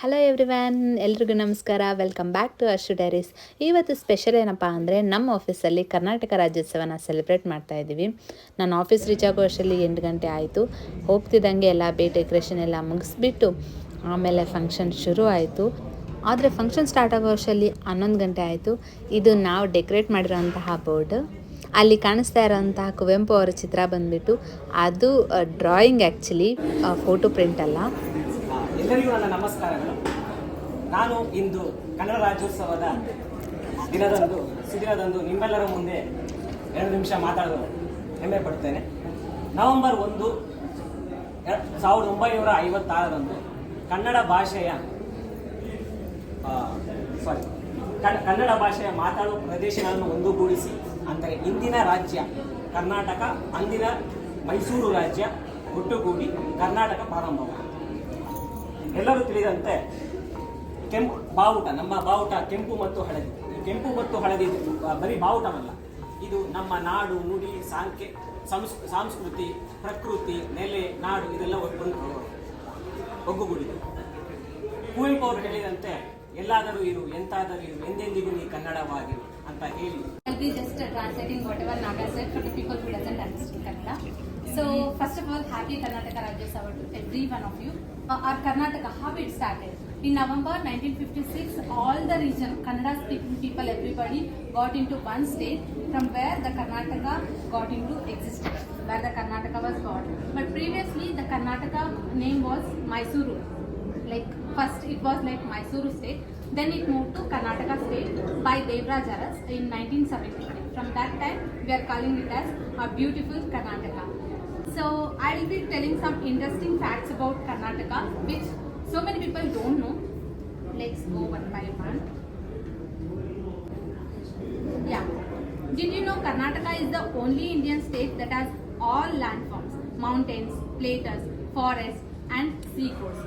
Hello everyone, ಎಲ್ರಿಗೂ ನಮಸ್ಕಾರ. Welcome back to Arshu diaries. ಇವತ್ತು ಸ್ಪೆಷಲ್ ಏನಪ್ಪ ಅಂದರೆ ನಮ್ಮ ಆಫೀಸಲ್ಲಿ ಕರ್ನಾಟಕ ರಾಜ್ಯೋತ್ಸವನ ಸೆಲೆಬ್ರೇಟ್ ಮಾಡ್ತಾ ಇದ್ದೀವಿ. ನಾನು ಆಫೀಸ್ ರೀಚ್ ಆಗೋ ಅಷ್ಟರಲ್ಲಿ 8 ಗಂಟೆ ಆಯಿತು. ಹೋಗ್ತಿದ್ದಂಗೆ ಎಲ್ಲ ಡೆಕೋರೇಷನ್ ಎಲ್ಲ ಮುಗಿಸ್ಬಿಟ್ಟು ಆಮೇಲೆ ಫಂಕ್ಷನ್ ಶುರು ಆಯಿತು. ಆದರೆ ಫಂಕ್ಷನ್ ಸ್ಟಾರ್ಟ್ ಆಗೋ ಅಷ್ಟರಲ್ಲಿ 11 ಗಂಟೆ ಆಯಿತು. ಇದು ನಾವು ಡೆಕೋರೇಟ್ ಮಾಡಿರೋಂತಹ ಬೋರ್ಡ್. ಅಲ್ಲಿ ಕಾಣಿಸ್ತಾ ಇರೋಂತಹ ಕುವೆಂಪು ಅವರ ಚಿತ್ರ ಬಂದುಬಿಟ್ಟು ಅದು ಡ್ರಾಯಿಂಗ್, ಆ್ಯಕ್ಚುಲಿ ಫೋಟೋ ಪ್ರಿಂಟ್ ಅಲ್ಲ. ಎಲ್ಲರಿಗೂ ನನ್ನ ನಮಸ್ಕಾರಗಳು. ನಾನು ಇಂದು ಕನ್ನಡ ರಾಜ್ಯೋತ್ಸವದ ಸುದಿನದಂದು ನಿಮ್ಮೆಲ್ಲರ ಮುಂದೆ 2 ನಿಮಿಷ ಮಾತಾಡಲು ಹೆಮ್ಮೆ ಪಡುತ್ತೇನೆ. ನವೆಂಬರ್ 1, 1956 ಕನ್ನಡ ಭಾಷೆಯ ಮಾತಾಡುವ ಪ್ರದೇಶಗಳನ್ನು ಒಂದುಗೂಡಿಸಿ, ಅಂದರೆ ಇಂದಿನ ರಾಜ್ಯ ಕರ್ನಾಟಕ, ಅಂದಿನ ಮೈಸೂರು ರಾಜ್ಯ ಒಟ್ಟುಗೂಡಿ ಕರ್ನಾಟಕ ಪ್ರಾರಂಭವಾಯಿತು. ಎಲ್ಲರೂ ತಿಳಿದಂತೆ ಬಾವುಟ, ನಮ್ಮ ಬಾವುಟ ಕೆಂಪು ಮತ್ತು ಹಳದಿ. ಈ ಕೆಂಪು ಮತ್ತು ಹಳದಿ ಬರೀ ಬಾವುಟವಲ್ಲ, ಇದು ನಮ್ಮ ನಾಡು, ನುಡಿ, ಸಂಸ್ಕೃತಿ, ಪ್ರಕೃತಿ, ನೆಲೆ, ನಾಡು ಇದೆಲ್ಲ ಒಗ್ಗುಗೂಡಿದೆ. ಕುವೆಂಪು ಅವರು ಹೇಳಿದಂತೆ ಎಲ್ಲಾದರೂ ಇರು, ಎಂತಾದರೂ ಇರು, ಎಂದೆಂದಿಗೂ ನೀ ಕನ್ನಡವಾಗಿರು ಅಂತ ಹೇಳಿ. I'll be just translating whatever Naga said for the people who doesn't understand Kannada. So first of all, happy Karnataka Rajyotsava to every one of you. Our Karnataka, how it started? In November 1956, all the region, Kannada speaking people, everybody got into one state, from where the Karnataka got into existence, where the Karnataka was got. But previously the Karnataka name was Mysuru. Like first it was like Mysuru state, then it moved to Karnataka state by Devraj Aras in 1973. From that time we are calling it as a beautiful Karnataka. So I will be telling some interesting facts about Karnataka which so many people don't know. Let's go one by one. Yeah. Did you know Karnataka is the only Indian state that has all landforms, mountains, plateaus, forests and sea coast?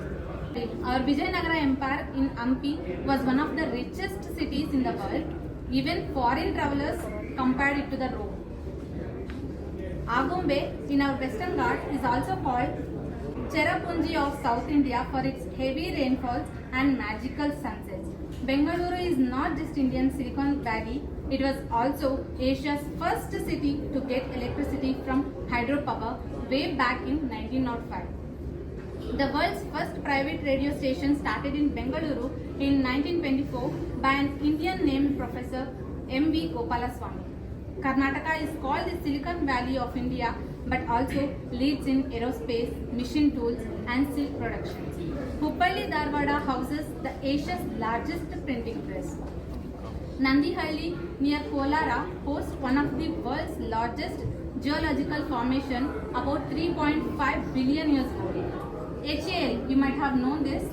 Our Vijayanagara Empire in Hampi was one of the richest cities in the world. Even foreign travelers compared it to the Rome. Agumbe in our Western Ghats is also called Cherrapunji of South India for its heavy rainfalls and magical sunsets. Bengaluru is not just Indian Silicon Valley, it was also Asia's first city to get electricity from hydropower way back in 1905. The world's first private radio station started in Bengaluru in 1924 by an Indian named Professor M.V. Gopalaswamy. Karnataka is called the Silicon Valley of India, but also leads in aerospace, machine tools and silk production. Hubballi Dharwada houses the Asia's largest printing press. Nandihalli near Kolara hosts one of the world's largest geological formation, about 3.5 billion years old. HAL, you might have known this.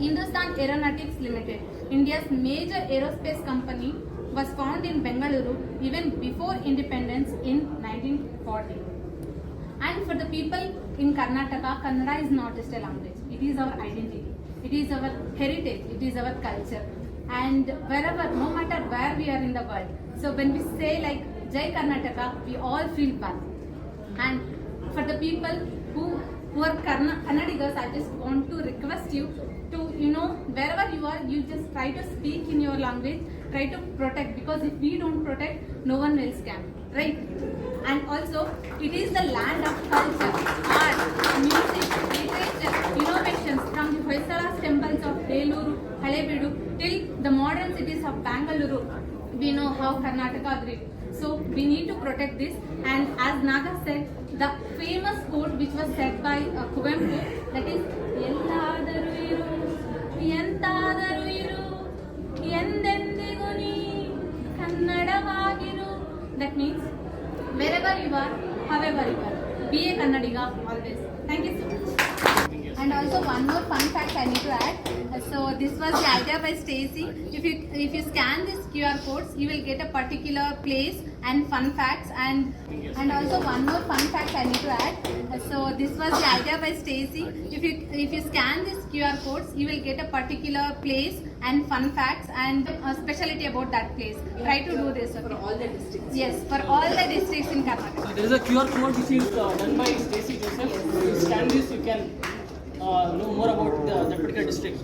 Hindustan Aeronautics Limited, India's major aerospace company, was found in Bengaluru even before independence in 1940. And for the people in Karnataka, Kannada is not just a language. It is our identity. It is our heritage. It is our culture. And wherever, no matter where we are in the world. So when we say like Jai Karnataka, we all feel proud. And for the people who are Kannadigas, I just want to request you to, wherever you are, you just try to speak in your language, try to protect, because if we don't protect, no one will scam, right? And also, it is the land of culture, art, music, literature, innovations, from the Hoysala's temples of Beluru, Halebeedu till the modern cities of Bangalore. We know how Karnataka grew. So we need to protect this. And as Naga said, the famous quote which was said by Kuvempu, that is Elladaru iru, entadaru iru, endendigu nee kannadavagiru. That means wherever you are, however you are, be a Kannadiga always. Thank you so much. And also one more fun fact I need to add. So this was the idea by Stacy. If you scan this QR codes, you will get a particular place and fun facts. And also one more fun fact I need to add. So this was the idea by Stacy. If you scan this QR codes, you will get a particular place and fun facts and a specialty about that place. Try to do this, okay? For all the districts. Yes, for all the districts in Karnataka. So there is a QR code which is done by Stacy Joseph. Yes. You scan this, you can know more about that particular district.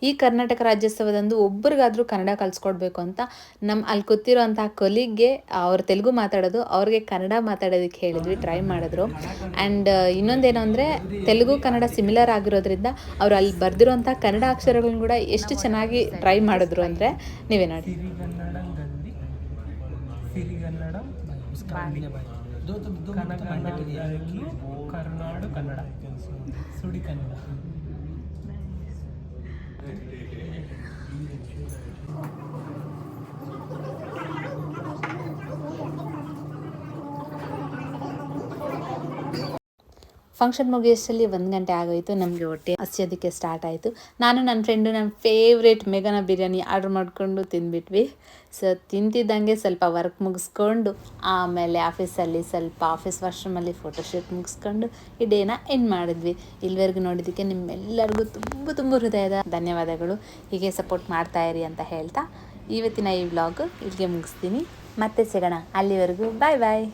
ಈ ಕರ್ನಾಟಕ ರಾಜ್ಯೋತ್ಸವದಂದು ಒಬ್ಬರಿಗಾದರೂ ಕನ್ನಡ ಕಲಿಸ್ಕೊಡ್ಬೇಕು ಅಂತ ಅಲ್ಲಿ ಕೂತಿರೋಂಥ ಕೊಲಿಗ್ಗೆ ಅವ್ರು ತೆಲುಗು ಮಾತಾಡೋದು, ಅವ್ರಿಗೆ ಕನ್ನಡ ಮಾತಾಡೋದಕ್ಕೆ ಹೇಳಿದ್ವಿ, try ಮಾಡಿದ್ರು. And ಇನ್ನೊಂದೇನು ಅಂದರೆ ತೆಲುಗು ಕನ್ನಡ ಸಿಮಿಲರ್ ಆಗಿರೋದ್ರಿಂದ ಅವರು ಅಲ್ಲಿ ಬರೆದಿರೋಂಥ ಕನ್ನಡ ಅಕ್ಷರಗಳನ್ನ ಕೂಡ ಎಷ್ಟು ಚೆನ್ನಾಗಿ ಟ್ರೈ ಮಾಡಿದ್ರು ಅಂದರೆ ನೀವೇ ನೋಡಿ. ಕನ್ನಡ ಸುಡಿ ಕನ್ನಡ. ಫಂಕ್ಷನ್ ಮುಗಿಯೋಷ್ಟರಲ್ಲಿ 1 ಗಂಟೆ ಆಗೋಯಿತು. ನಮಗೆ ಹೊಟ್ಟೆ ಹಸಿಯೋದಕ್ಕೆ ಸ್ಟಾರ್ಟ್ ಆಯಿತು. ನಾನು ನನ್ನ ಫ್ರೆಂಡು ನನ್ನ ಫೇವ್ರೇಟ್ ಮೇಘನ ಬಿರಿಯಾನಿ ಆರ್ಡ್ರ್ ಮಾಡಿಕೊಂಡು ತಿಂದ್ಬಿಟ್ವಿ. ಸೊ ತಿಂತಿದ್ದಂಗೆ ಸ್ವಲ್ಪ ವರ್ಕ್ ಮುಗಿಸ್ಕೊಂಡು ಆಮೇಲೆ ಆಫೀಸಲ್ಲಿ ಸ್ವಲ್ಪ ಆಫೀಸ್ ವಾಶ್ರೂಮಲ್ಲಿ ಫೋಟೋಶೂಟ್ ಮುಗಿಸ್ಕೊಂಡು ಈ ಡೇನ ಎಂಡ್ ಮಾಡಿದ್ವಿ. ಇಲ್ಲಿವರೆಗೂ ನೋಡಿದ್ದಕ್ಕೆ ನಿಮ್ಮೆಲ್ಲರಿಗೂ ತುಂಬ ಹೃದಯದ ಧನ್ಯವಾದಗಳು. ಹೀಗೆ ಸಪೋರ್ಟ್ ಮಾಡ್ತಾಯಿರಿ ಅಂತ ಹೇಳ್ತಾ ಇವತ್ತಿನ ಈ ವ್ಲಾಗ್ ಇಲ್ಲಿಗೆ ಮುಗಿಸ್ತೀನಿ. ಮತ್ತೆ ಸಿಗೋಣ. ಅಲ್ಲಿವರೆಗೂ ಬಾಯ್ ಬಾಯ್.